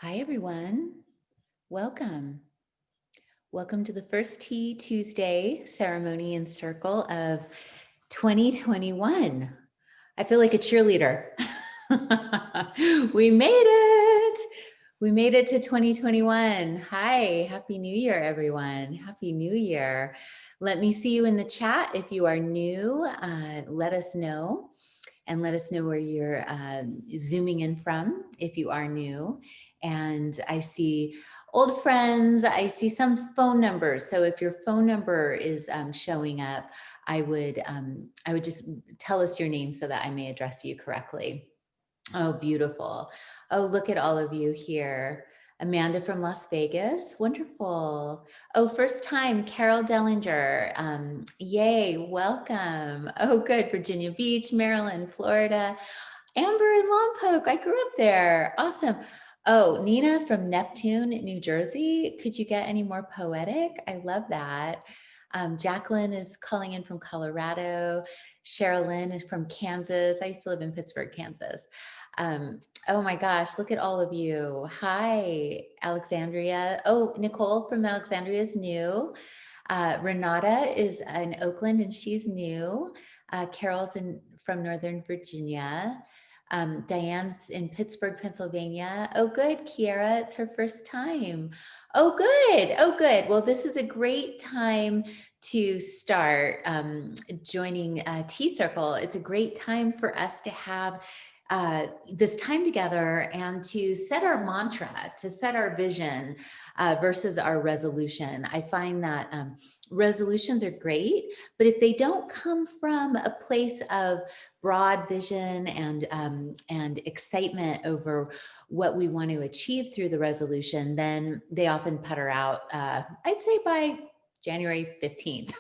Hi, everyone. Welcome. Welcome to the first Tea Tuesday ceremony and circle of 2021. I feel like a cheerleader. We made it. We made it to 2021. Hi, Happy New Year, everyone. Happy New Year. Let me see you in the chat. If you are new, let us know. And let us know where you're zooming in from if you are new. And I see old friends, I see some phone numbers. So if your phone number is showing up, I would just tell us your name so that I may address you correctly. Oh, beautiful. Oh, look at all of you here. Amanda from Las Vegas. Wonderful. Oh, first time, Carol Dellinger. Yay, welcome. Oh, good. Virginia Beach, Maryland, Florida. Amber in Lompoc. I grew up there. Awesome. Oh, Nina from Neptune, New Jersey. Could you get any more poetic? I love that. Jacqueline is calling in from Colorado. Sherilyn is from Kansas. I used to live in Pittsburgh, Kansas. Oh my gosh, look at all of you. Hi, Alexandria. Oh, Nicole from Alexandria is new. Renata is in Oakland and she's new. Carol's from Northern Virginia. Diane's in Pittsburgh, Pennsylvania. Oh, good, Kiara, it's her first time. Oh, good. Oh, good. Well, this is a great time to start joining Tea Circle. It's a great time for us to have this time together and to set our mantra, to set our vision versus our resolution. I find that resolutions are great, but if they don't come from a place of broad vision and excitement over what we want to achieve through the resolution, then they often putter out, I'd say by January 15th.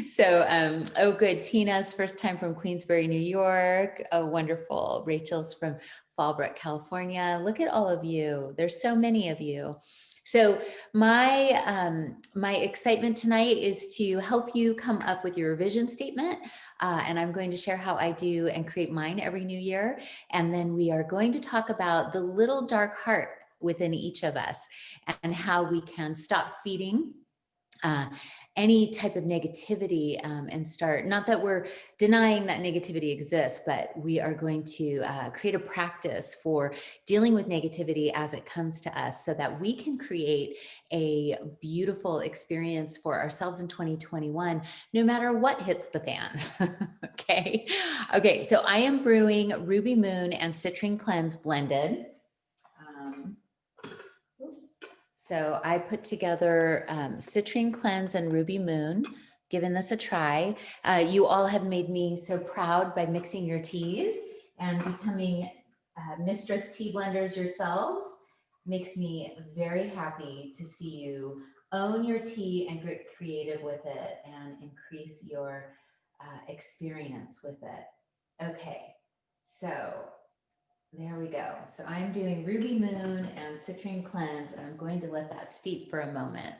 So, oh, good. Tina's first time from Queensbury, New York. Oh, wonderful. Rachel's from Fallbrook, California. Look at all of you. There's so many of you. So my excitement tonight is to help you come up with your vision statement. And I'm going to share how I do and create mine every new year. And then we are going to talk about the little dark heart within each of us and how we can stop feeding any type of negativity and start, not that we're denying that negativity exists, but we are going to create a practice for dealing with negativity as it comes to us so that we can create a beautiful experience for ourselves in 2021, no matter what hits the fan. Okay. Okay. So I am brewing Ruby Moon and Citrine Cleanse blended. So I put together Citrine Cleanse and Ruby Moon, giving this a try. You all have made me so proud by mixing your teas and becoming mistress tea blenders yourselves. Makes me very happy to see you own your tea and get creative with it and increase your experience with it. Okay, so there we go. So I'm doing Ruby Moon and Citrine Cleanse, and I'm going to let that steep for a moment.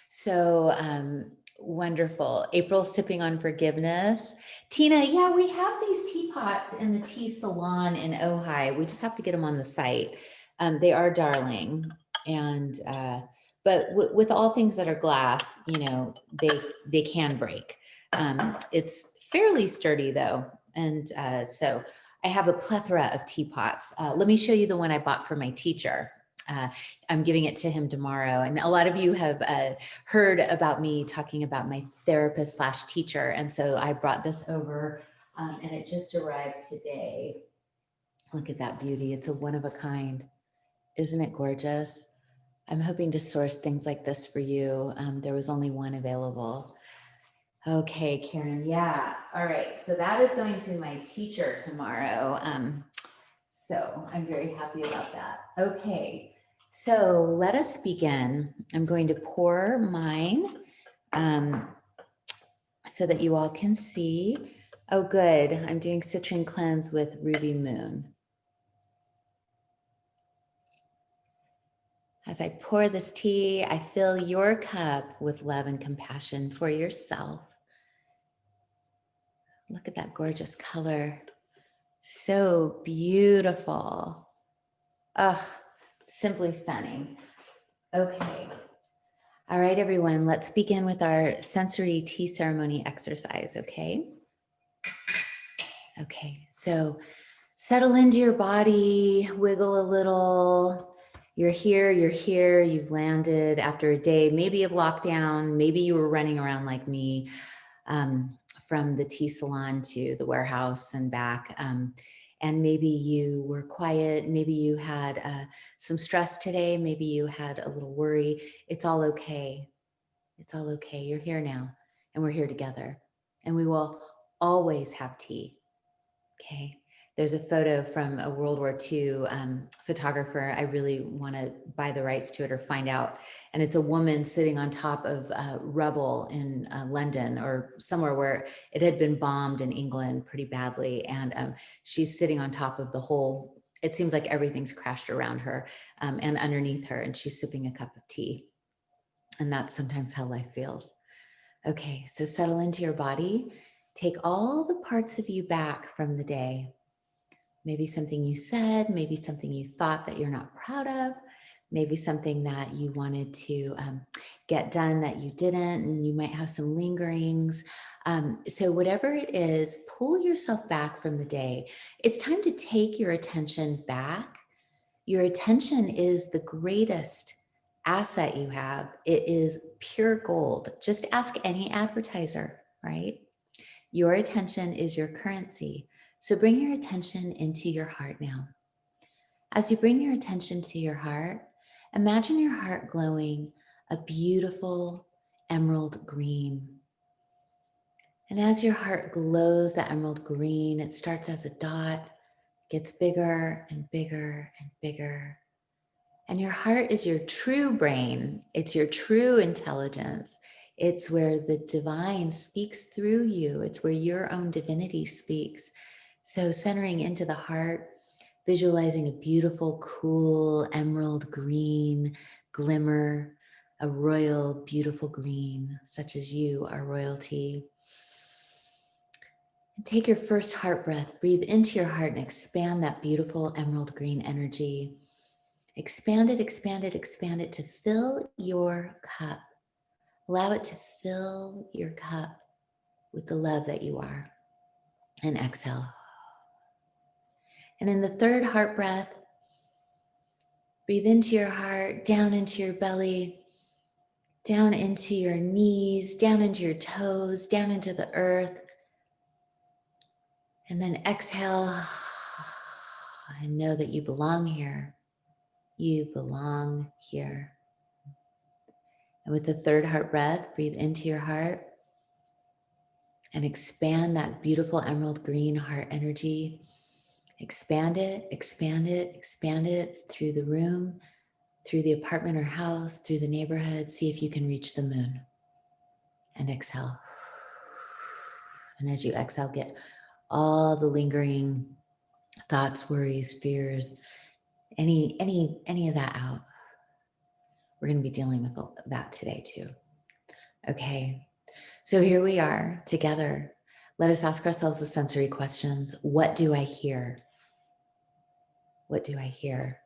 So wonderful. April's sipping on forgiveness. Tina, yeah, we have these teapots in the tea salon in Ojai. We just have to get them on the site. They are darling. And but with all things that are glass, you know, they can break. It's fairly sturdy though. And so I have a plethora of teapots. Let me show you the one I bought for my teacher. I'm giving it to him tomorrow. And a lot of you have heard about me talking about my therapist slash teacher. And so I brought this over and it just arrived today. Look at that beauty. It's a one of a kind. Isn't it gorgeous? I'm hoping to source things like this for you. There was only one available. Okay, Karen. Yeah. All right. So that is going to my teacher tomorrow. So I'm very happy about that. Okay. So let us begin. I'm going to pour mine so that you all can see. Oh, good. I'm doing Citrine Cleanse with Ruby Moon. As I pour this tea, I fill your cup with love and compassion for yourself. Look at that gorgeous color. So beautiful. Oh, Simply stunning. Okay. All right, everyone, let's begin with our sensory tea ceremony exercise, okay? Okay, so settle into your body, wiggle a little. You're here, you've landed after a day, maybe of lockdown, maybe you were running around like me from the tea salon to the warehouse and back. And maybe you were quiet, maybe you had some stress today, maybe you had a little worry. It's all okay. It's all okay. You're here now, and we're here together, and we will always have tea. Okay. There's a photo from a World War II photographer. I really want to buy the rights to it or find out. And it's a woman sitting on top of rubble in London or somewhere where it had been bombed in England pretty badly. And she's sitting on top of the whole, it seems like everything's crashed around her and underneath her, and she's sipping a cup of tea. And that's sometimes how life feels. Okay, so settle into your body. Take all the parts of you back from the day. Maybe something you said, maybe something you thought that you're not proud of, maybe something that you wanted to get done that you didn't, and you might have some lingerings. So whatever it is, pull yourself back from the day. It's time to take your attention back. Your attention is the greatest asset you have. It is pure gold. Just ask any advertiser, right? Your attention is your currency. So bring your attention into your heart now. As you bring your attention to your heart, imagine your heart glowing a beautiful emerald green. And as your heart glows that emerald green, it starts as a dot, gets bigger and bigger and bigger. And your heart is your true brain. It's your true intelligence. It's where the divine speaks through you. It's where your own divinity speaks. So centering into the heart, visualizing a beautiful, cool, emerald green glimmer, a royal, beautiful green, such as you are royalty. And take your first heart breath, breathe into your heart and expand that beautiful emerald green energy. Expand it, expand it, expand it to fill your cup. Allow it to fill your cup with the love that you are. And exhale. And in the third heart breath, breathe into your heart, down into your belly, down into your knees, down into your toes, down into the earth. And then exhale and know that you belong here. You belong here. And with the third heart breath, breathe into your heart and expand that beautiful emerald green heart energy. Expand it, expand it, expand it through the room, through the apartment or house, through the neighborhood. See if you can reach the moon. And exhale. And as you exhale, get all the lingering thoughts, worries, fears, any of that out. We're going to be dealing with that today too. Okay. So here we are together. Let us ask ourselves the sensory questions. What do I hear? What do I hear?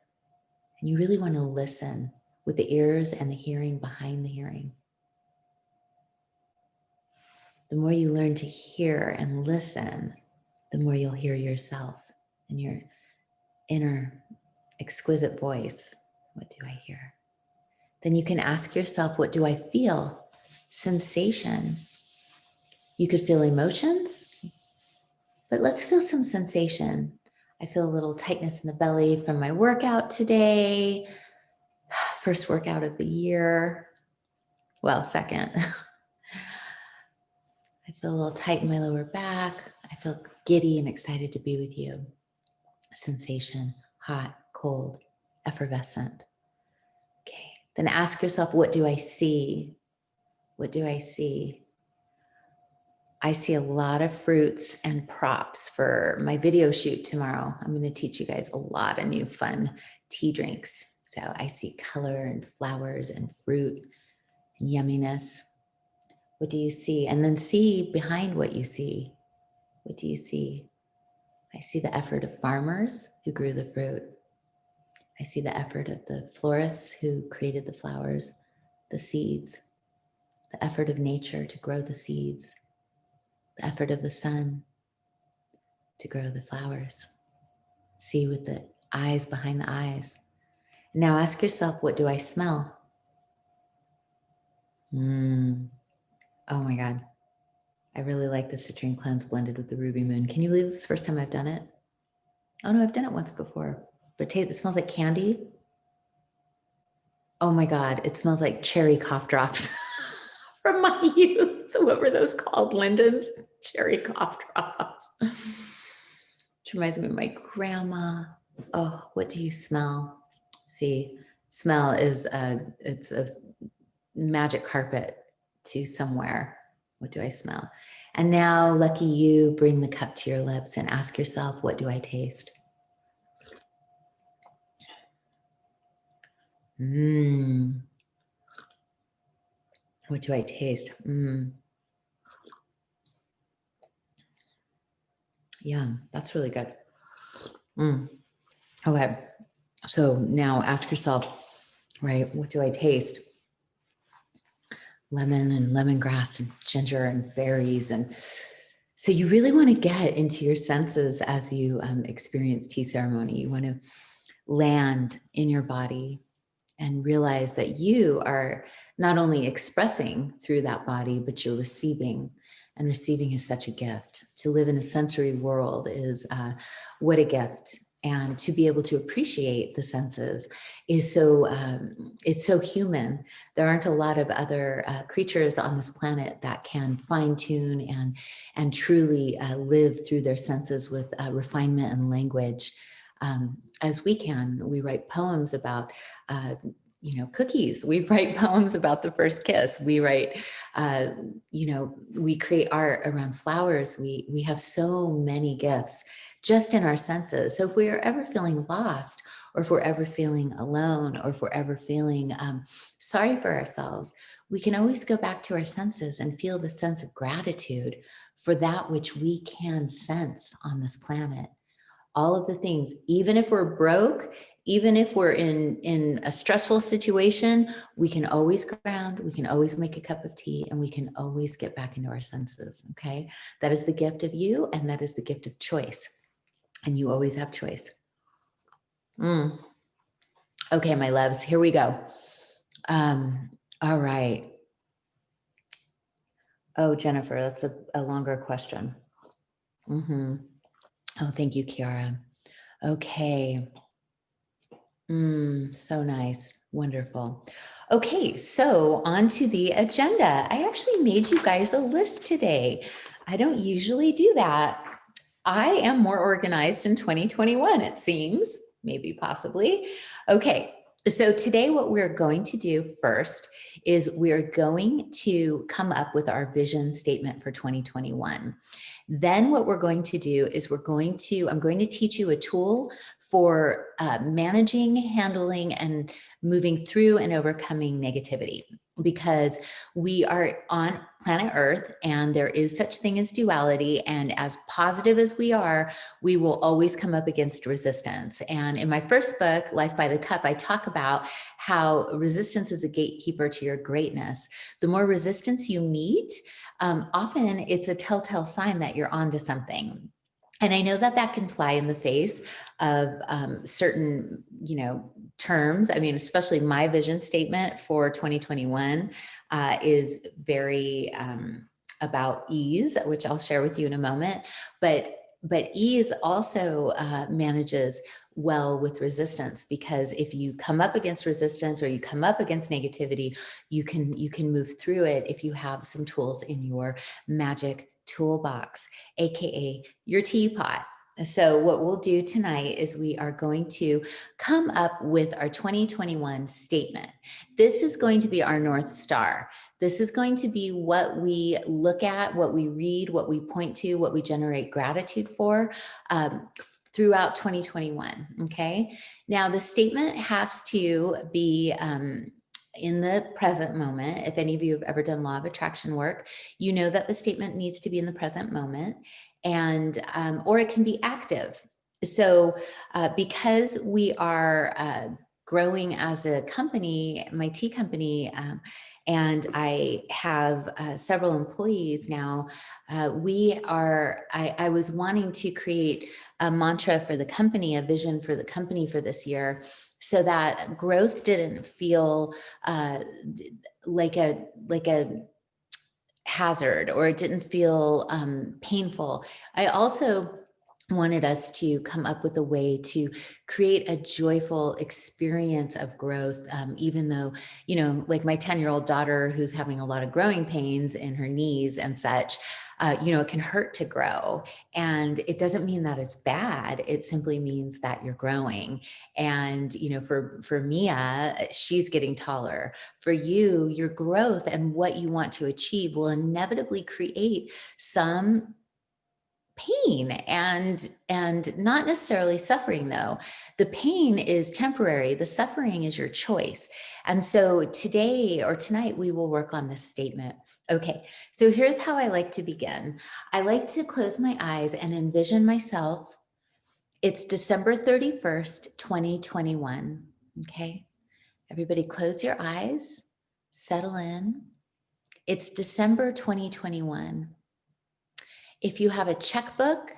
And you really want to listen with the ears and the hearing behind the hearing. The more you learn to hear and listen, the more you'll hear yourself and your inner exquisite voice. What do I hear? Then you can ask yourself, what do I feel? Sensation. You could feel emotions, but let's feel some sensation. I feel a little tightness in the belly from my workout today. First workout of the year. Well, second. I feel a little tight in my lower back. I feel giddy and excited to be with you. Sensation, hot, cold, effervescent. Okay, then ask yourself, what do I see? What do I see? I see a lot of fruits and props for my video shoot tomorrow. I'm going to teach you guys a lot of new fun tea drinks. So I see color and flowers and fruit and yumminess. What do you see? And then see behind what you see. What do you see? I see the effort of farmers who grew the fruit. I see the effort of the florists who created the flowers, the seeds, the effort of nature to grow the seeds, the effort of the sun to grow the flowers. See with the eyes behind the eyes. Now ask yourself, what do I smell? Oh my God. I really like the citrine cleanse blended with the ruby moon. Can you believe it's the first time I've done it? Oh no, I've done it once before, but it smells like candy. Oh my God, it smells like cherry cough drops from my youth. What were those called? Linden's cherry cough drops. Which reminds me of my grandma. Oh, what do you smell? See, smell is it's a magic carpet to somewhere. What do I smell? And now, lucky you, bring the cup to your lips and ask yourself, what do I taste? What do I taste? Yeah, that's really good. Okay, so now ask yourself, right, what do I taste? Lemon and lemongrass and ginger and berries. And so you really want to get into your senses as you experience tea ceremony. You want to land in your body and realize that you are not only expressing through that body, but you're receiving. And receiving is such a gift. To live in a sensory world is what a gift. And to be able to appreciate the senses is so, it's so human. There aren't a lot of other creatures on this planet that can fine tune and truly live through their senses with refinement and language. As we can. We write poems about, cookies. We write poems about the first kiss. We write, we create art around flowers. We have so many gifts just in our senses. So if we are ever feeling lost, or if we're ever feeling alone, or if we're ever feeling sorry for ourselves, we can always go back to our senses and feel the sense of gratitude for that which we can sense on this planet. All of the things, even if we're broke, even if we're in a stressful situation, we can always ground, we can always make a cup of tea, and we can always get back into our senses, okay? That is the gift of you, and that is the gift of choice. And you always have choice. Okay, my loves, here we go. All right. Oh, Jennifer, that's a longer question. Oh, thank you, Kiara. Okay. So nice. Wonderful. Okay, so on to the agenda. I actually made you guys a list today. I don't usually do that. I am more organized in 2021, it seems, maybe possibly. Okay, so today what we're going to do first is we're going to come up with our vision statement for 2021. Then what we're going to do is I'm going to teach you a tool for managing, handling, and moving through and overcoming negativity, because we are on planet Earth and there is such thing as duality. And as positive as we are, we will always come up against resistance. And in my first book, Life by the Cup, I talk about how resistance is a gatekeeper to your greatness. The more resistance you meet, often it's a telltale sign that you're onto something. And I know that that can fly in the face of certain, terms. I mean, especially my vision statement for 2021 is very about ease, which I'll share with you in a moment. But ease also manages well with resistance, because if you come up against resistance or you come up against negativity, you can move through it if you have some tools in your magic toolbox, aka your teapot. So what we'll do tonight is we are going to come up with our 2021 statement. This is going to be our North Star. This is going to be what we look at, what we read, what we point to, what we generate gratitude for throughout 2021, okay? Now, the statement has to be in the present moment. If any of you have ever done law of attraction work, you know that the statement needs to be in the present moment, and or it can be active. So because we are growing as a company, my tea company, and I have several employees now, I was wanting to create a mantra for the company, a vision for the company for this year, so that growth didn't feel like a hazard, or it didn't feel painful. I also wanted us to come up with a way to create a joyful experience of growth, even though, like my 10-year-old daughter who's having a lot of growing pains in her knees and such, it can hurt to grow. And it doesn't mean that it's bad. It simply means that you're growing. And, for Mia, she's getting taller. For you, your growth and what you want to achieve will inevitably create some pain and not necessarily suffering. Though the pain is temporary, the suffering is your choice. And so today or tonight we will work on this statement. Okay, so here's how I like to begin. I like to close my eyes and envision myself. It's December 31st, 2021. Okay, everybody close your eyes, settle in. It's December 2021. If you have a checkbook,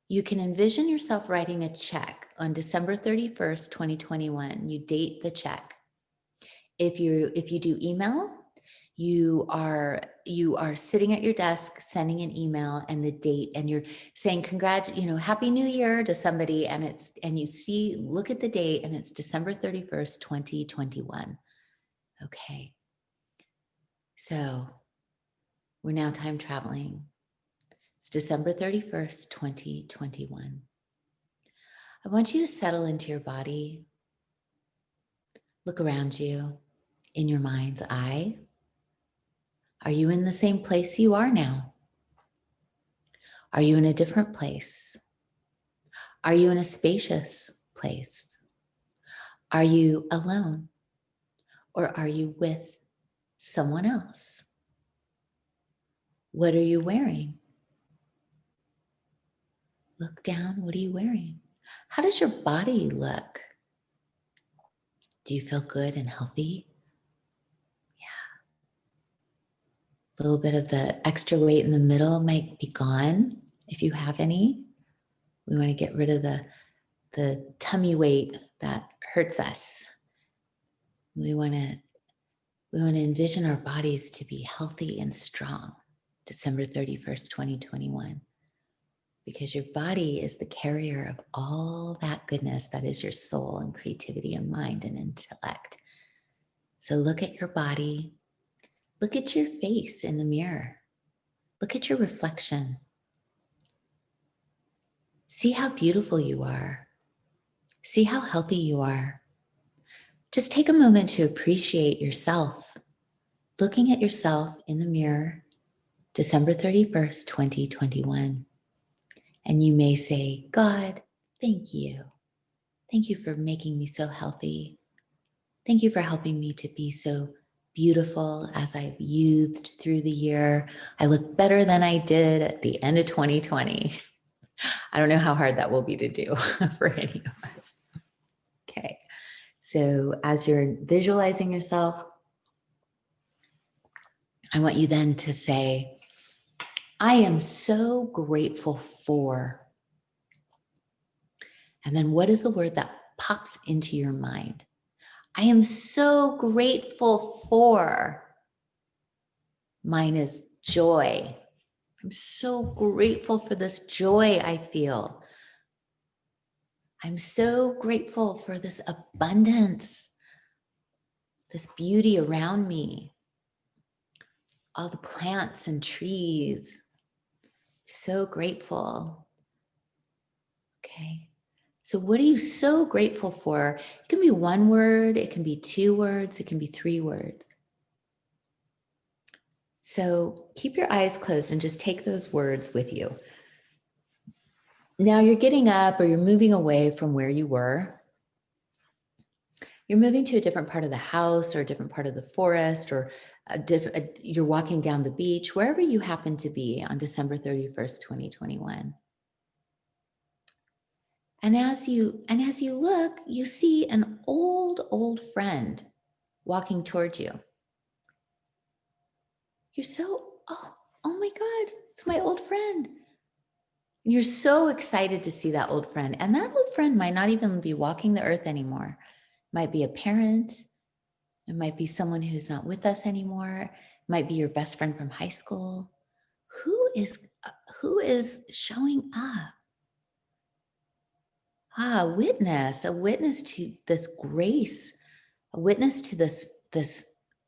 you can envision yourself writing a check on December 31st, 2021. You date the check. If you do email, you are sitting at your desk sending an email and the date, and you're saying Happy New Year to somebody, and look at the date, and it's December 31st, 2021. Okay. So we're now time traveling. It's December 31st, 2021. I want you to settle into your body. Look around you in your mind's eye. Are you in the same place you are now? Are you in a different place? Are you in a spacious place? Are you alone? Or are you with someone else? What are you wearing? Look down. What are you wearing? How does your body look? Do you feel good and healthy? A little bit of the extra weight in the middle might be gone if you have any. We want to get rid of the tummy weight that hurts us. We want to envision our bodies to be healthy and strong. December 31st, 2021. Because your body is the carrier of all that goodness that is your soul and creativity and mind and intellect. So look at your body. Look at your face in the mirror. Look at your reflection. See how beautiful you are. See how healthy you are. Just take a moment to appreciate yourself. Looking at yourself in the mirror, December 31st, 2021. And you may say, God, thank you. Thank you for making me so healthy. Thank you for helping me to be so beautiful as I've youthed through the year. I look better than I did at the end of 2020. I don't know how hard that will be to do for any of us. Okay. So as you're visualizing yourself, I want you then to say, I am so grateful for. And then what is the word that pops into your mind? I am so grateful for. Mine is joy. I'm so grateful for this joy I feel. I'm so grateful for this abundance, this beauty around me, all the plants and trees. So grateful. Okay. So what are you so grateful for? It can be one word, it can be 2 words, it can be 3 words. So keep your eyes closed and just take those words with you. Now you're getting up or you're moving away from where you were. You're moving to a different part of the house or a different part of the forest, or you're walking down the beach, wherever you happen to be on December 31st, 2021. And as you look, you see an old friend walking towards you. You're so, oh my God, it's my old friend. And you're so excited to see that old friend. And that old friend might not even be walking the earth anymore. It might be a parent. It might be someone who's not with us anymore. It might be your best friend from high school. Who is showing up? A witness to this grace, a witness to this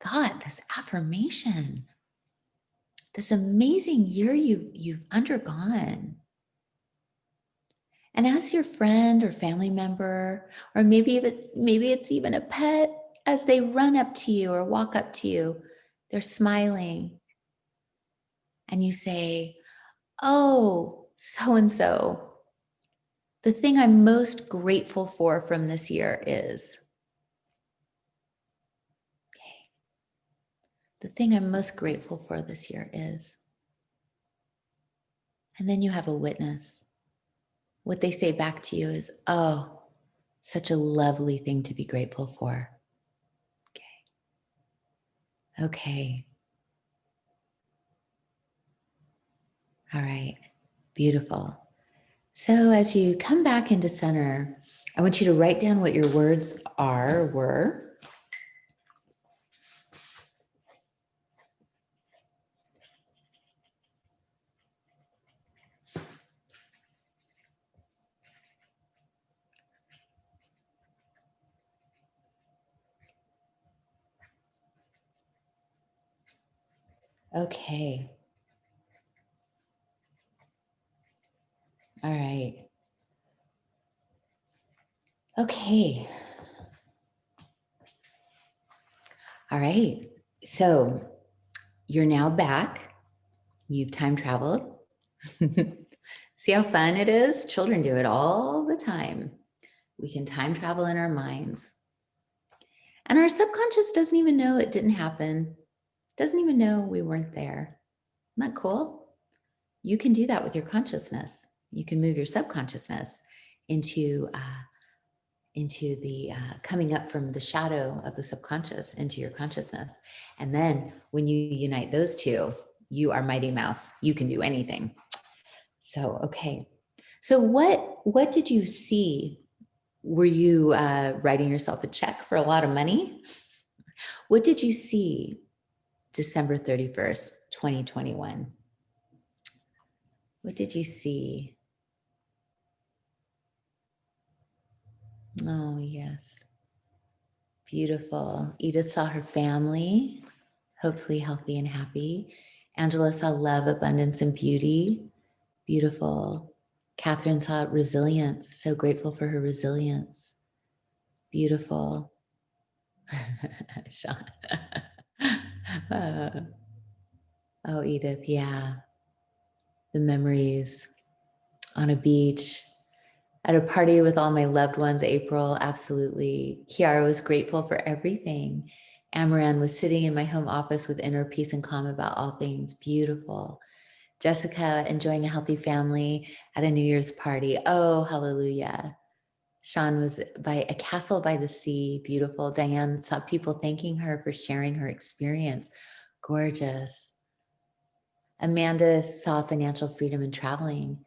thought, this affirmation, this amazing year you've undergone. And as your friend or family member, or maybe it's even a pet, as they run up to you or walk up to you, they're smiling, and you say, "Oh, so and so, the thing I'm most grateful for from this year is." Okay. The thing I'm most grateful for this year is. And then you have a witness. What they say back to you is, "Oh, such a lovely thing to be grateful for." Okay. Okay. All right. Beautiful. So as you come back into center, I want you to write down what your words were. Okay. All right. Okay. All right. So you're now back. You've time traveled. See how fun it is? Children do it all the time. We can time travel in our minds. And our subconscious doesn't even know it didn't happen, doesn't even know we weren't there. Isn't that cool? You can do that with your consciousness. You can move your subconsciousness into the coming up from the shadow of the subconscious into your consciousness. And then when you unite those two, you are Mighty Mouse. You can do anything. So, okay. So what did you see? Were you writing yourself a check for a lot of money? What did you see December 31st, 2021? What did you see? Oh, yes. Beautiful. Edith saw her family, hopefully healthy and happy. Angela saw love, abundance, and beauty. Beautiful. Catherine saw resilience. So grateful for her resilience. Beautiful. Sean. Oh, Edith, yeah. The memories on a beach, at a party with all my loved ones. April, absolutely. Kiara was grateful for everything. Amaran was sitting in my home office with inner peace and calm about all things. Beautiful. Jessica enjoying a healthy family at a New Year's party. Oh, hallelujah. Sean was by a castle by the sea. Beautiful. Diane saw people thanking her for sharing her experience. Gorgeous. Amanda saw financial freedom and traveling.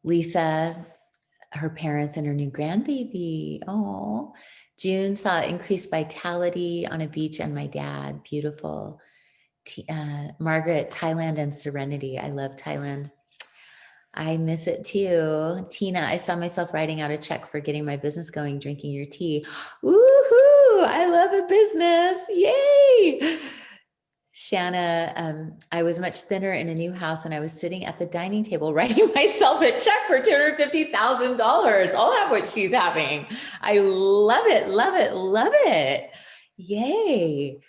Lisa, her parents and her new grandbaby. Oh, June saw increased vitality on a beach and my dad. Beautiful. Margaret, Thailand and serenity. I love Thailand. I miss it too. Tina, I saw myself writing out a check for getting my business going, drinking your tea. Woohoo! I love a business. Yay! Shanna, I was much thinner in a new house and I was sitting at the dining table writing myself a check for $250,000. I'll have what she's having. I love it, love it, love it. Yay.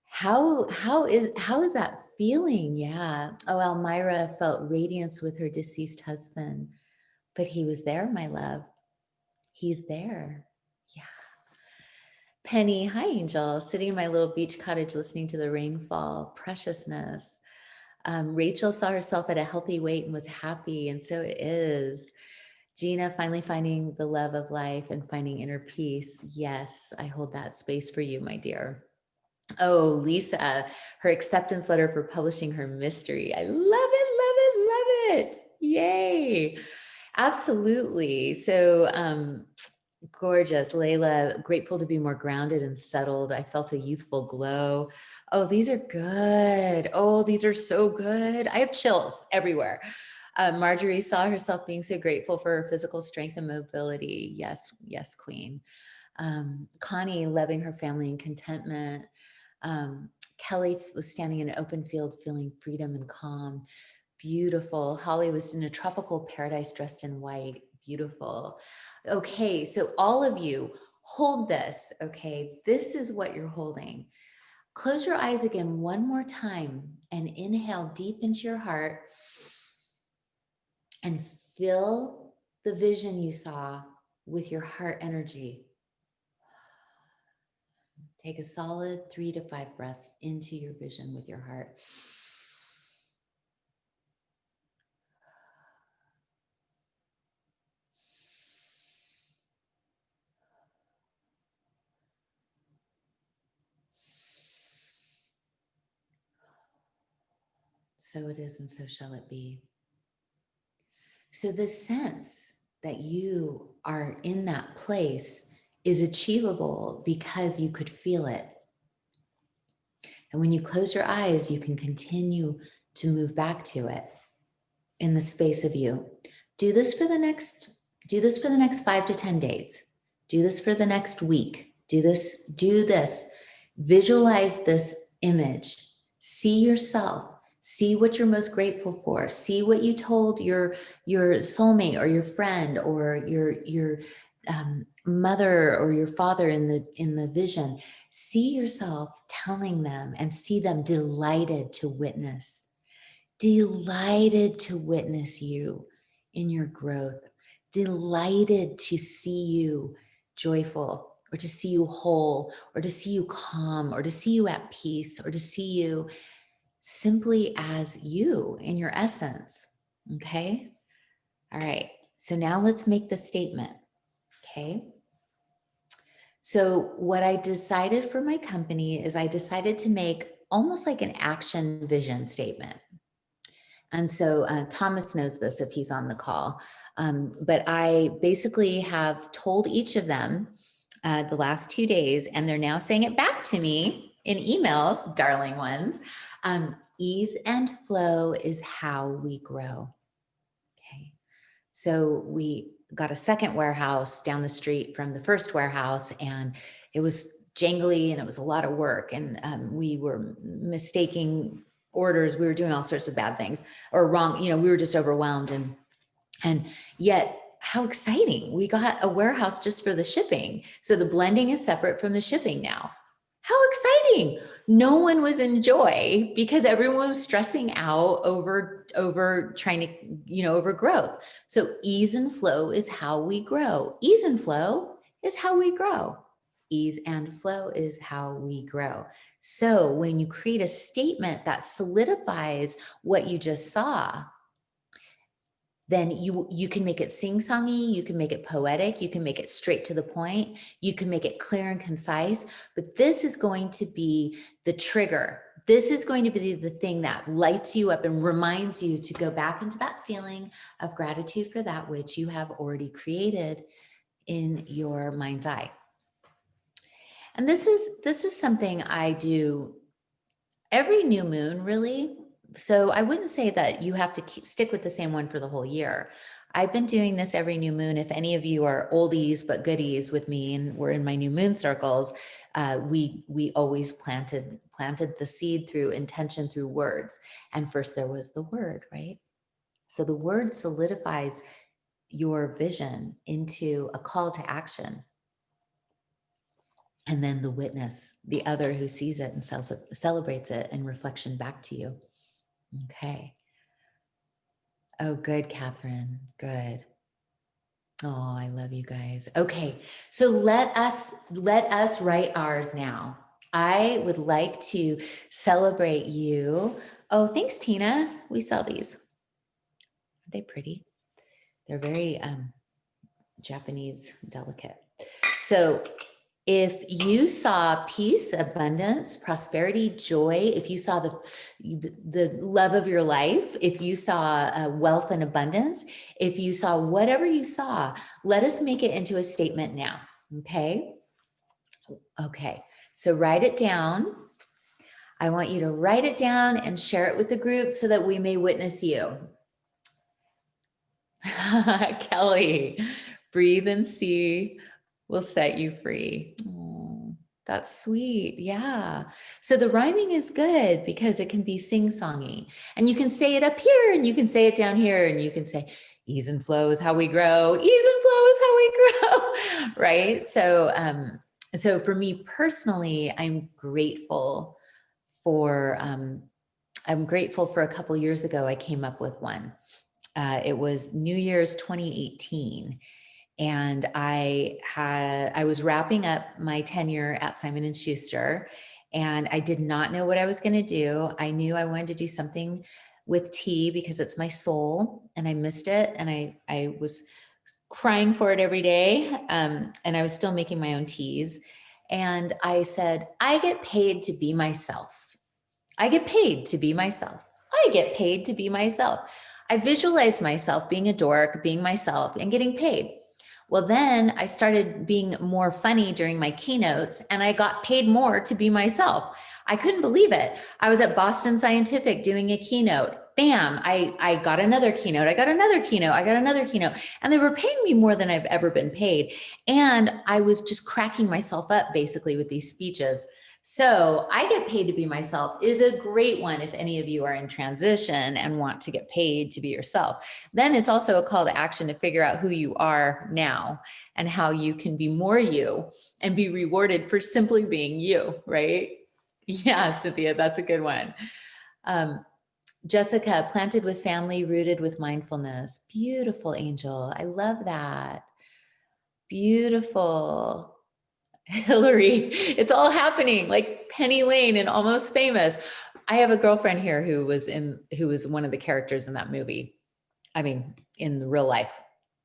How is that feeling? Yeah. Oh, Elmira felt radiance with her deceased husband, but he was there, my love. He's there. Yeah. Penny, hi, Angel. Sitting in my little beach cottage listening to the rainfall. Preciousness. Rachel saw herself at a healthy weight and was happy, and so it is. Gina, finally finding the love of life and finding inner peace. Yes, I hold that space for you, my dear. Oh, Lisa, her acceptance letter for publishing her mystery. I love it, love it, love it. Yay. Absolutely. So, gorgeous. Layla, grateful to be more grounded and settled. I felt a youthful glow. Oh, these are good. Oh, these are so good. I have chills everywhere. Marjorie saw herself being so grateful for her physical strength and mobility. Yes, yes, Queen. Connie, loving her family and contentment. Kelly was standing in an open field, feeling freedom and calm. Beautiful. Holly was in a tropical paradise dressed in white. Beautiful. Okay, so all of you hold this. Okay, this is what you're holding. Close your eyes again one more time and inhale deep into your heart and fill the vision you saw with your heart energy. Take a solid 3 to 5 breaths into your vision with your heart. So it is, and so shall it be. So the sense that you are in that place is achievable because you could feel it. And when you close your eyes, you can continue to move back to it in the space of you. Do this for the next 5 to 10 days. Do this for the next week. Do this. Visualize this image. See yourself. See what you're most grateful for. See what you told your soulmate or your friend or your mother or your father in the vision. See yourself telling them and see them delighted to witness you in your growth, delighted to see you joyful, or to see you whole, or to see you calm, or to see you at peace, or to see you simply as you in your essence. Okay. All right. So now let's make the statement. Okay. So what I decided for my company is I decided to make almost like an action vision statement. And so Thomas knows this if he's on the call. But I basically have told each of them the last 2 days, and they're now saying it back to me in emails, darling ones. Ease and flow is how we grow. Okay. So we got a second warehouse down the street from the first warehouse, and it was jangly and it was a lot of work. And we were mistaking orders. We were doing all sorts of bad things or wrong. We were just overwhelmed. And yet, how exciting. We got a warehouse just for the shipping. So the blending is separate from the shipping now. How exciting. No one was in joy because everyone was stressing out over trying to, over growth. So ease and flow is how we grow. Ease and flow is how we grow. Ease and flow is how we grow. So when you create a statement that solidifies what you just saw, then you can make it sing-songy, you can make it poetic, you can make it straight to the point, you can make it clear and concise, but this is going to be the trigger. This is going to be the thing that lights you up and reminds you to go back into that feeling of gratitude for that which you have already created in your mind's eye. And this is something I do every new moon, really. So I wouldn't say that you have to stick with the same one for the whole year. I've been doing this every new moon. If any of you are oldies but goodies with me and we're in my new moon circles, we always planted the seed through intention, through words. And first there was the word, right? So the word solidifies your vision into a call to action. And then the witness, the other who sees it and celebrates it in reflection back to you. Okay. Oh, good, Catherine. Good. Oh, I love you guys. Okay. So let us write ours now. I would like to celebrate you. Oh, thanks, Tina. We sell these. Aren't they pretty? They're very Japanese delicate. So if you saw peace, abundance, prosperity, joy, if you saw the love of your life, if you saw wealth and abundance, if you saw whatever you saw, let us make it into a statement now. Okay. Okay. So write it down. I want you to write it down and share it with the group so that we may witness you. Kelly, breathe and see will set you free. Oh, that's sweet. Yeah. So the rhyming is good because it can be sing-songy, and you can say it up here and you can say it down here, and you can say ease and flow is how we grow. Ease and flow is how we grow. Right. So for me personally, I'm grateful for a couple years ago, I came up with one. It was New Year's 2018. And I was wrapping up my tenure at Simon & Schuster, and I did not know what I was going to do. I knew I wanted to do something with tea because it's my soul, and I missed it. And I was crying for it every day. And I was still making my own teas. And I said, I get paid to be myself. I get paid to be myself. I get paid to be myself. I visualized myself being a dork, being myself, and getting paid. Well, then I started being more funny during my keynotes, and I got paid more to be myself. I couldn't believe it. I was at Boston Scientific doing a keynote. Bam, I got another keynote. I got another keynote. I got another keynote. And they were paying me more than I've ever been paid. And I was just cracking myself up basically with these speeches. So I get paid to be myself is a great one if any of you are in transition and want to get paid to be yourself. Then it's also a call to action to figure out who you are now and how you can be more you and be rewarded for simply being you, right? Yeah, Cynthia, that's a good one. Jessica, planted with family, rooted with mindfulness. Beautiful, Angel. I love that. Beautiful. Hillary, it's all happening like Penny Lane and Almost Famous. I have a girlfriend here who was one of the characters in that movie. I mean, in the real life.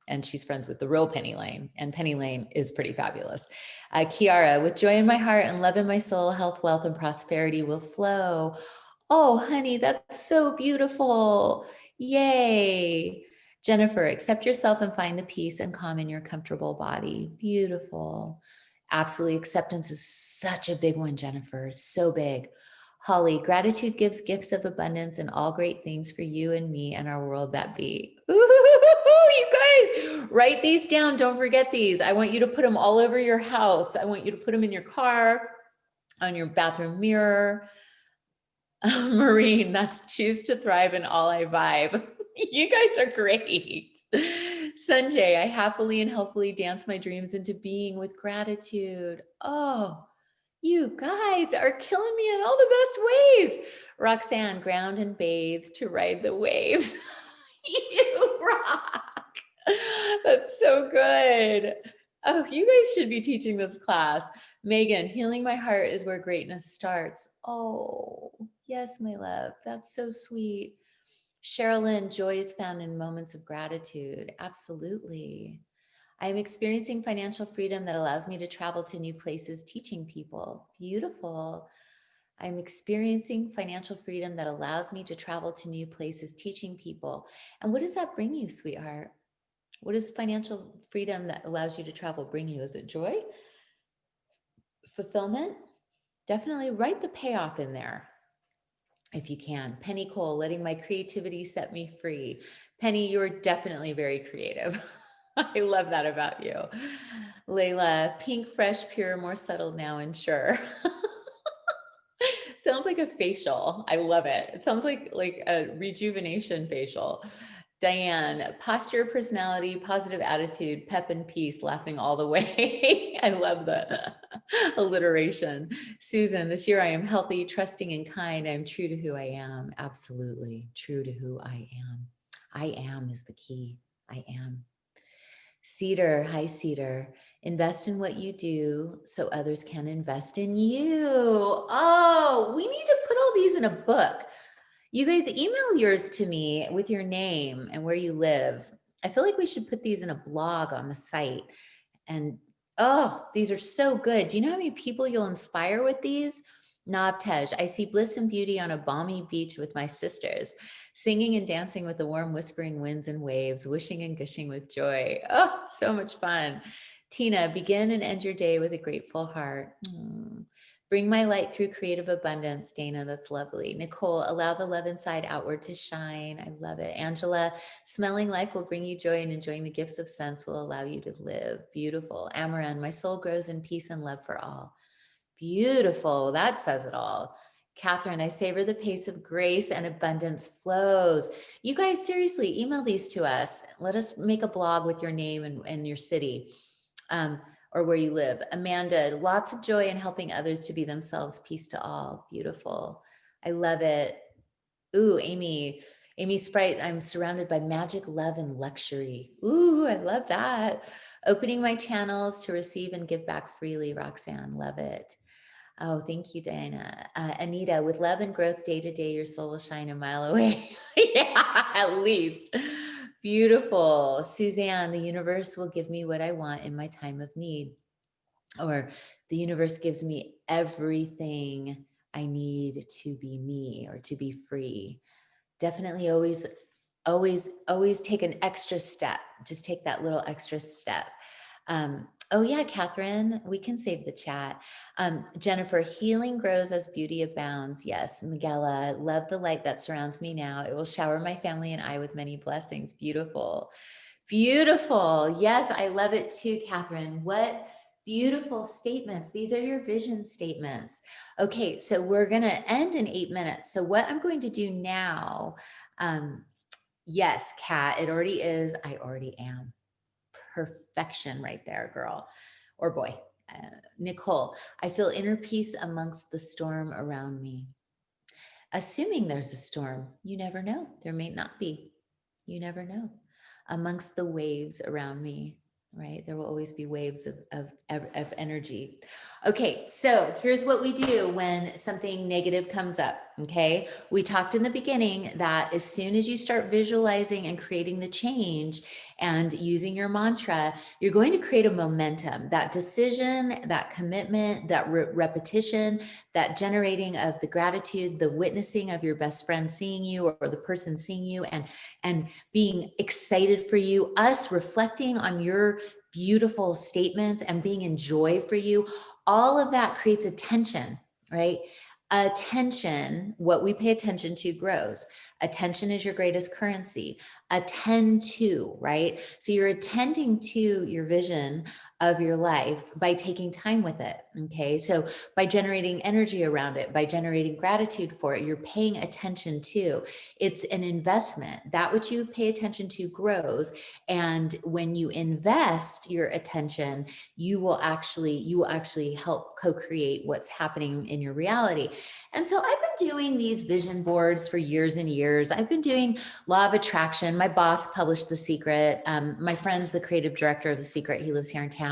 And she's friends with the real Penny Lane. And Penny Lane is pretty fabulous. Kiara, with joy in my heart and love in my soul, health, wealth, and prosperity will flow. Oh, honey, that's so beautiful. Yay. Jennifer, accept yourself and find the peace and calm in your comfortable body. Beautiful. Absolutely. Acceptance is such a big one, Jennifer. So big. Holly, gratitude gives gifts of abundance and all great things for you and me and our world that be. Ooh, you guys, write these down. Don't forget these. I want you to put them all over your house. I want you to put them in your car, on your bathroom mirror. Maureen, that's choose to thrive in all I vibe. You guys are great. Sanjay, I happily and helpfully dance my dreams into being with gratitude. Oh, you guys are killing me in all the best ways. Roxanne, ground and bathe to ride the waves. You rock. That's so good. Oh, you guys should be teaching this class. Megan, healing my heart is where greatness starts. Oh, yes, my love. That's so sweet. Sherilyn, joy is found in moments of gratitude. Absolutely. I'm experiencing financial freedom that allows me to travel to new places, teaching people. Beautiful. I'm experiencing financial freedom that allows me to travel to new places, teaching people. And what does that bring you, sweetheart? What does financial freedom that allows you to travel bring you? Is it joy? Fulfillment? Definitely write the payoff in there if you can. Penny Cole, letting my creativity set me free. Penny, you're definitely very creative. I love that about you. Layla, pink, fresh, pure, more settled now and sure. Sounds like a facial. I love it. It sounds like a rejuvenation facial. Diane, posture, personality, positive attitude, pep and peace, laughing all the way. I love the alliteration. Susan, this year I am healthy, trusting, and kind. I am true to who I am. Absolutely true to who I am. I am is the key. I am. Cedar, hi Cedar. Invest in what you do so others can invest in you. Oh, we need to put all these in a book. You guys email yours to me with your name and where you live. I feel like we should put these in a blog on the site. And oh, these are so good. Do you know how many people you'll inspire with these? Navtej, I see bliss and beauty on a balmy beach with my sisters, singing and dancing with the warm whispering winds and waves, wishing and gushing with joy. Oh, so much fun. Tina, begin and end your day with a grateful heart. Bring my light through creative abundance. Dana, that's lovely. Nicole, allow the love inside outward to shine. I love it. Angela, smelling life will bring you joy, and enjoying the gifts of sense will allow you to live. Beautiful. Amaran, my soul grows in peace and love for all. Beautiful. That says it all. Catherine, I savor the pace of grace and abundance flows. You guys, seriously, email these to us. Let us make a blog with your name and your city, or where you live. Amanda, lots of joy in helping others to be themselves. Peace to all. Beautiful. I love it. Ooh, Amy Sprite, I'm surrounded by magic, love, and luxury. Ooh, I love that. Opening my channels to receive and give back freely, Roxanne. Love it. Oh, thank you, Diana. Anita, with love and growth day to day, your soul will shine a mile away. Yeah, at least. Beautiful. Suzanne, the universe will give me what I want in my time of need. Or the universe gives me everything I need to be me or to be free. Definitely always take an extra step. Just take that little extra step. Oh yeah, Catherine, we can save the chat. Jennifer, healing grows as beauty abounds. Yes, Miguela, love the light that surrounds me now. It will shower my family and I with many blessings. Beautiful. Beautiful. Yes, I love it too, Catherine. What beautiful statements. These are your vision statements. Okay, so we're going to end in 8 minutes. So what I'm going to do now, yes, Kat, it already is. I already am. Perfection right there, girl or boy. Nicole, I feel inner peace amongst the storm around me. Assuming there's a storm, you never know. There may not be. You never know. Amongst the waves around me, right? There will always be waves of energy. Okay, so here's what we do when something negative comes up. Okay, we talked in the beginning that as soon as you start visualizing and creating the change and using your mantra, you're going to create a momentum, that decision, that commitment, that repetition, that generating of the gratitude, the witnessing of your best friend seeing you or the person seeing you and being excited for you, us reflecting on your beautiful statements and being in joy for you, all of that creates attention, right? Attention, what we pay attention to grows. Attention is your greatest currency. Attend to, right? So you're attending to your vision of your life by taking time with it. Okay. So by generating energy around it, by generating gratitude for it, you're paying attention to. It's an investment. That which you pay attention to grows. And when you invest your attention, you will actually help co-create what's happening in your reality. And so I've been doing these vision boards for years and years. I've been doing law of attraction. My boss published The Secret. My friend's the creative director of The Secret. He lives here in town.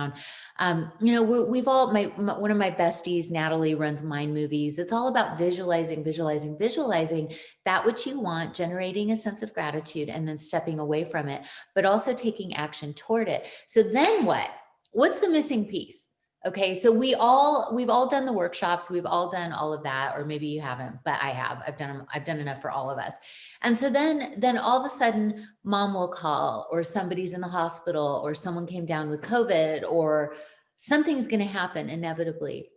We've all, one of my besties, Natalie, runs Mind Movies. It's all about visualizing that which you want, generating a sense of gratitude, and then stepping away from it, but also taking action toward it. So then what? What's the missing piece? Okay, so we've all done the workshops, we've all done all of that, or maybe you haven't, but I have. I've done enough for all of us. And so then all of a sudden, mom will call, or somebody's in the hospital, or someone came down with COVID, or something's going to happen inevitably.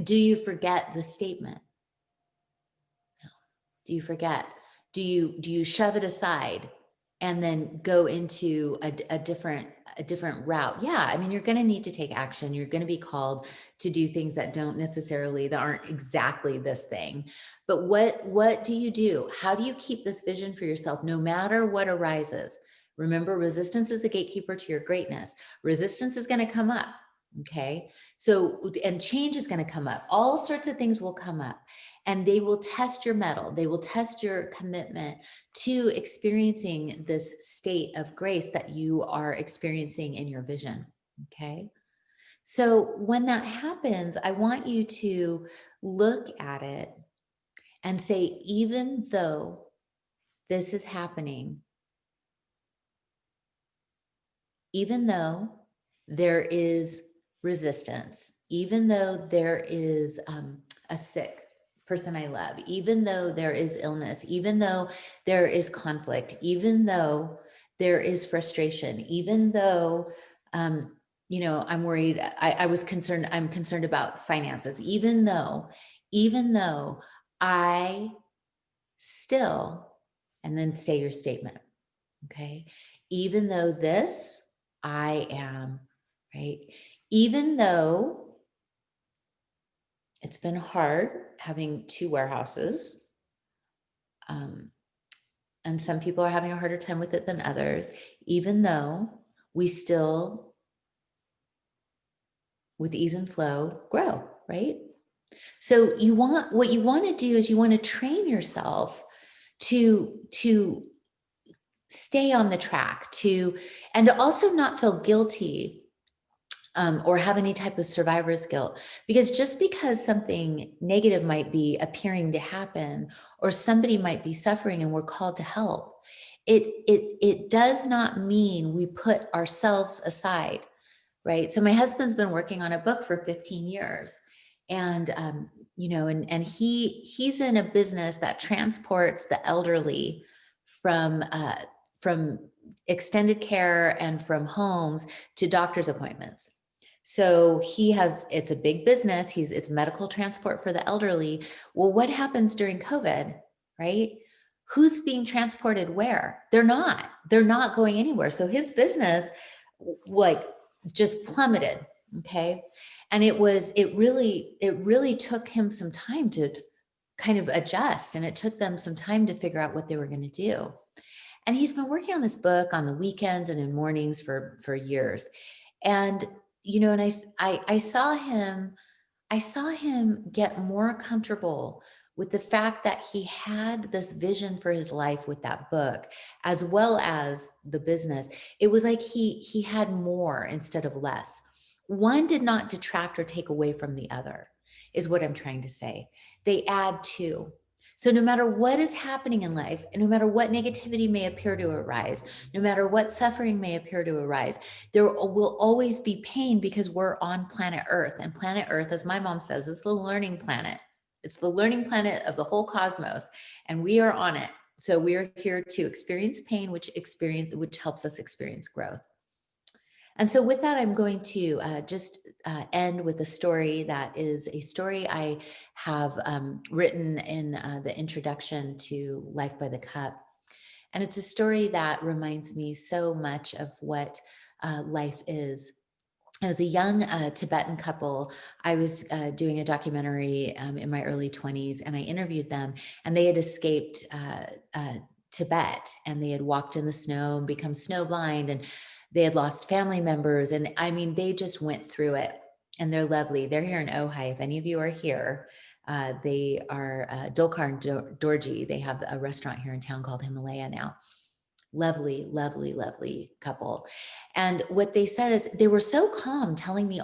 Do you forget the statement? No. Do you forget? Do you shove it aside and then go into a different route? Yeah, I mean, you're going to need to take action. You're going to be called to do things that aren't exactly this thing. But what do you do? How do you keep this vision for yourself no matter what arises? Remember, resistance is the gatekeeper to your greatness. Resistance is going to come up. Okay. So, and change is going to come up. All sorts of things will come up, and they will test your mettle. They will test your commitment to experiencing this state of grace that you are experiencing in your vision. Okay. So when that happens, I want you to look at it and say, even though this is happening, even though there is resistance, even though there is a sick person I love, even though there is illness, even though there is conflict, even though there is frustration, even though, I'm worried, I'm concerned about finances, even though I still, and then say your statement. Okay. Even though this, I am, right? Even though it's been hard having two warehouses, and some people are having a harder time with it than others, even though we still, with ease and flow, grow, right? So what you want to do is you want to train yourself to stay on the track, and to also not feel guilty, or have any type of survivor's guilt. Because just because something negative might be appearing to happen, or somebody might be suffering and we're called to help, it does not mean we put ourselves aside, right? So my husband's been working on a book for 15 years, and he's in a business that transports the elderly from extended care and from homes to doctor's appointments. So it's a big business. It's medical transport for the elderly. Well, what happens during COVID, right? Who's being transported where? They're not going anywhere. So his business, like, just plummeted. Okay. And it really took him some time to kind of adjust, and it took them some time to figure out what they were going to do. And he's been working on this book on the weekends and in mornings for years. And, and I saw him get more comfortable with the fact that he had this vision for his life with that book, as well as the business. It was like he had more instead of less. One did not detract or take away from the other, is what I'm trying to say. They add to. So no matter what is happening in life, and no matter what negativity may appear to arise, no matter what suffering may appear to arise, there will always be pain, because we're on planet Earth. And planet Earth, as my mom says, is the learning planet. It's the learning planet of the whole cosmos, and we are on it. So we are here to experience pain, which helps us experience growth. And so with that, I'm going to just end with a story that is a story I have written in the introduction to Life by the Cup. And it's a story that reminds me so much of what life is. As a young Tibetan couple, I was doing a documentary in my early 20s, and I interviewed them, and they had escaped Tibet, and they had walked in the snow and become snowblind, and they had lost family members. And I mean, they just went through it, and they're lovely. They're here in Ojai. If any of you are here, they are Dolkar and Dorji. They have a restaurant here in town called Himalaya now. Lovely, lovely, lovely couple. And what they said is they were so calm, telling me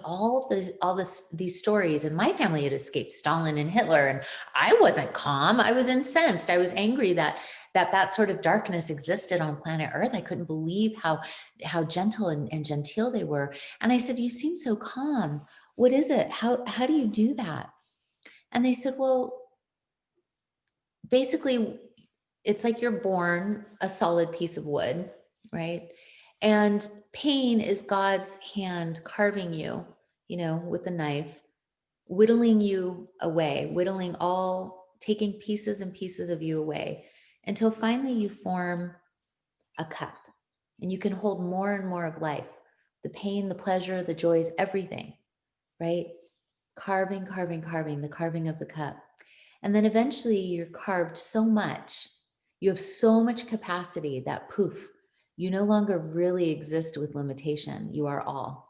these stories. And my family had escaped Stalin and Hitler, and I wasn't calm. I was incensed. I was angry that sort of darkness existed on planet Earth. I couldn't believe how gentle and genteel they were. And I said, "You seem so calm. What is it? How do you do that?" And they said, "Well, basically, it's like you're born a solid piece of wood, right? And pain is God's hand carving you, with a knife, whittling you away, taking pieces and pieces of you away, until finally you form a cup, and you can hold more and more of life, the pain, the pleasure, the joys, everything, right? Carving, carving, carving, the carving of the cup. And then eventually you're carved so much, you have so much capacity that poof, you no longer really exist with limitation. You are all.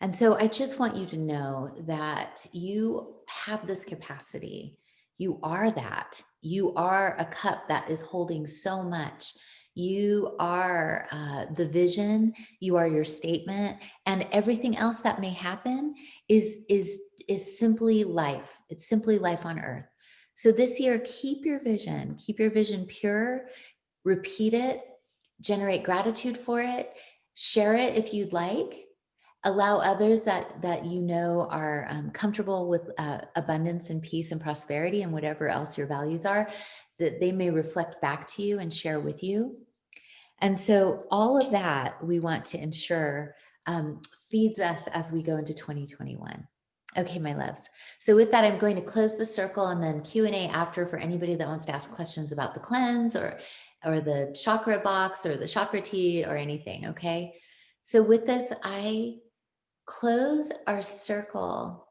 And so I just want you to know that you have this capacity. You are that. You are a cup that is holding so much. You are the vision. You are your statement, and everything else that may happen is simply life. It's simply life on earth. So this year, keep your vision pure, repeat it, generate gratitude for it, share it if you'd like, allow others that you know are comfortable with abundance and peace and prosperity and whatever else your values are, that they may reflect back to you and share with you. And so all of that we want to ensure feeds us as we go into 2021. Okay, my loves. So with that, I'm going to close the circle and then Q&A after for anybody that wants to ask questions about the cleanse or the chakra box or the chakra tea or anything, okay? So with this, I close our circle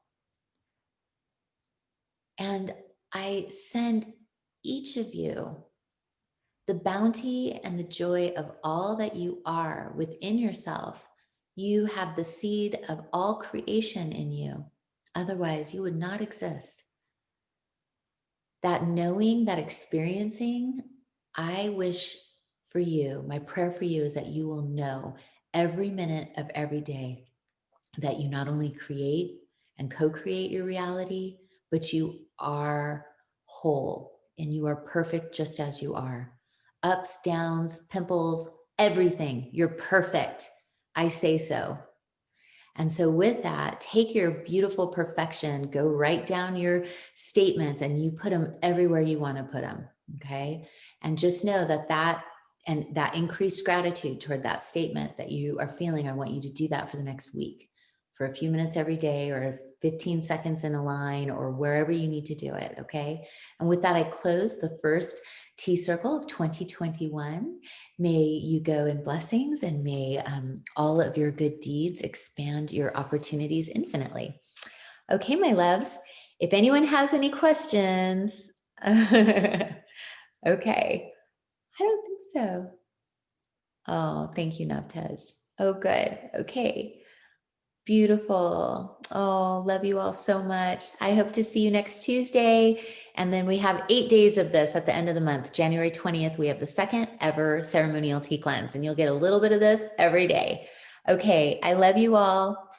and I send each of you the bounty and the joy of all that you are within yourself. You have the seed of all creation in you. Otherwise, you would not exist. That knowing, that experiencing, I wish for you, my prayer for you is that you will know every minute of every day that you not only create and co-create your reality, but you are whole and you are perfect just as you are. Ups, downs, pimples, everything. You're perfect. I say so. And so with that, take your beautiful perfection, go write down your statements and you put them everywhere you want to put them. Okay. And just know that and that increased gratitude toward that statement that you are feeling, I want you to do that for the next week, for a few minutes every day or 15 seconds in a line or wherever you need to do it. Okay. And with that, I close the first tea circle of 2021. May you go in blessings and may all of your good deeds expand your opportunities infinitely. Okay, my loves, if anyone has any questions, okay, I don't think so. Oh, thank you, Navtej. Oh, good. Okay. Beautiful. Oh, love you all so much. I hope to see you next Tuesday. And then we have 8 days of this at the end of the month. January 20th, we have the second ever ceremonial tea cleanse, and you'll get a little bit of this every day. Okay, I love you all.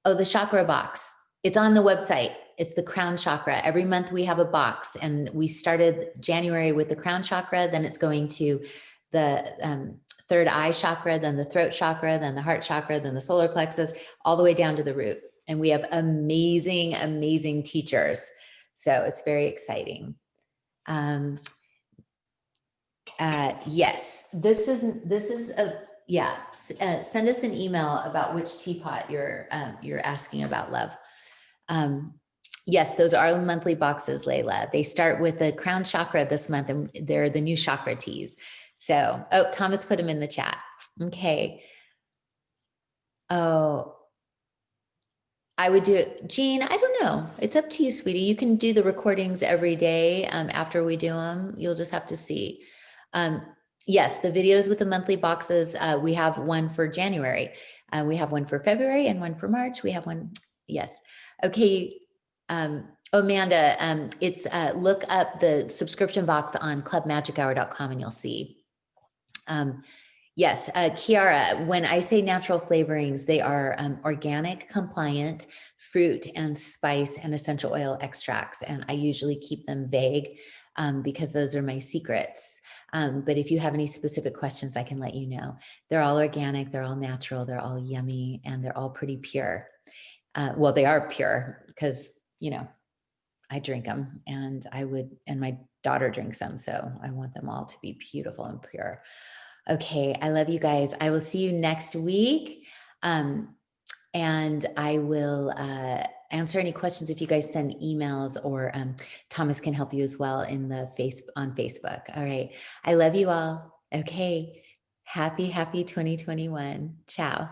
Oh, the chakra box. It's on the website. It's the crown chakra. Every month we have a box, and we started January with the crown chakra. Then it's going to the third eye chakra, then the throat chakra, then the heart chakra, then the solar plexus, all the way down to the root. And we have amazing, amazing teachers. So it's very exciting. Yes, this is a, yeah, send us an email about which teapot you're asking about, love. Yes, those are monthly boxes, Layla. They start with the crown chakra this month, and they're the new chakra teas. So, oh, Thomas put them in the chat. Okay. Oh, I would do it. Jean, I don't know. It's up to you, sweetie. You can do the recordings every day after we do them. You'll just have to see. Yes, the videos with the monthly boxes, we have one for January. We have one for February and one for March. We have one. Yes. Okay. Amanda, it's look up the subscription box on clubmagichour.com and you'll see. Yes, Kiara, when I say natural flavorings, they are organic, compliant fruit and spice and essential oil extracts. And I usually keep them vague because those are my secrets. But if you have any specific questions, I can let you know. They're all organic, they're all natural, they're all yummy, and they're all pretty pure. Well, they are pure because, you know, I drink them and and my daughter drinks them. So I want them all to be beautiful and pure. Okay, I love you guys. I will see you next week. And I will answer any questions if you guys send emails, or Thomas can help you as well in the on Facebook. All right. I love you all. Okay. Happy 2021. Ciao.